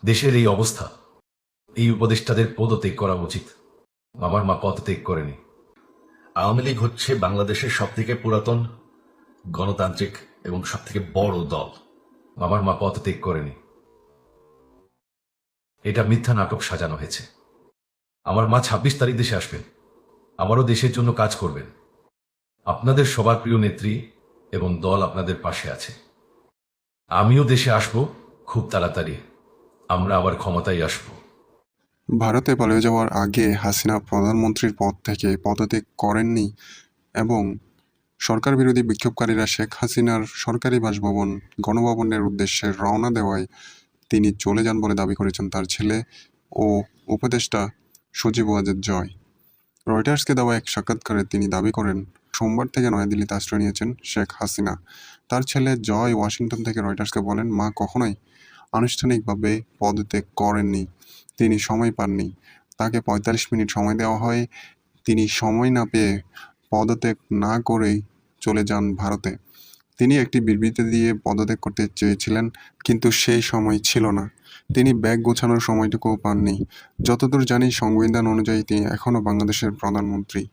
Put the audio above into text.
দেশের এই অবস্থা, এই উপদেষ্টাদের পদত্যাগ করা উচিত। আমার মা পদত্যাগ করেনি। আওয়ামী লীগ হচ্ছে বাংলাদেশের সবথেকে পুরাতন, গণতান্ত্রিক এবং সবথেকে বড় দল। আমার মা পদত্যাগ করেনি। এটা মিথ্যা নাটক সাজানো হয়েছে। আমার মা ২৬ তারিখ দেশে আসবেন, আমারও দেশের জন্য কাজ করবেন। আপনাদের সবার প্রিয় নেত্রী এবং দল আপনাদের পাশে আছে। আমিও দেশে আসব খুব তাড়াতাড়ি। আমরা আবার ক্ষমতায় আসব। ভারতে পালিয়ে যাওয়ার আগে হাসিনা প্রধানমন্ত্রীর পদ থেকে পদত্যাগ করেননি এবং সরকার বিরোধী বিক্ষোভকারীরা শেখ হাসিনার সরকারি বাসভবন গণভবনের উদ্দেশ্যে রওনা দেওয়ায় তিনি চলে যান বলে দাবি করেছেন তার ছেলে ও উপদেষ্টা সজীব ওয়াজেদ জয়। রয়টার্সকে দেওয়া এক সাক্ষাৎকারে তিনি দাবি করেন, সোমবার থেকে নয়াদিল্লিতে আশ্রয় নিয়েছেন শেখ হাসিনা। তার ছেলে জয় ওয়াশিংটন থেকে রয়টার্সকে বলেন, মা কখনোই আনুষ্ঠানিকভাবে পদত্যাগ করেননি। তিনি সময় পাননি। তাকে ৪৫ মিনিট সময় দেওয়া হয়। তিনি সময় না পেয়ে পদত্যাগ না করেই চলে যান ভারতে। তিনি একটি বিবৃতি দিয়ে পদত্যাগ করতে চেয়েছিলেন, কিন্তু সেই সময় ছিল না। তিনি ব্যাগ গোছানোর সময়টুকুও পাননি। যতদূর জানি সংবিধান অনুযায়ী তিনি এখনও বাংলাদেশের প্রধানমন্ত্রী।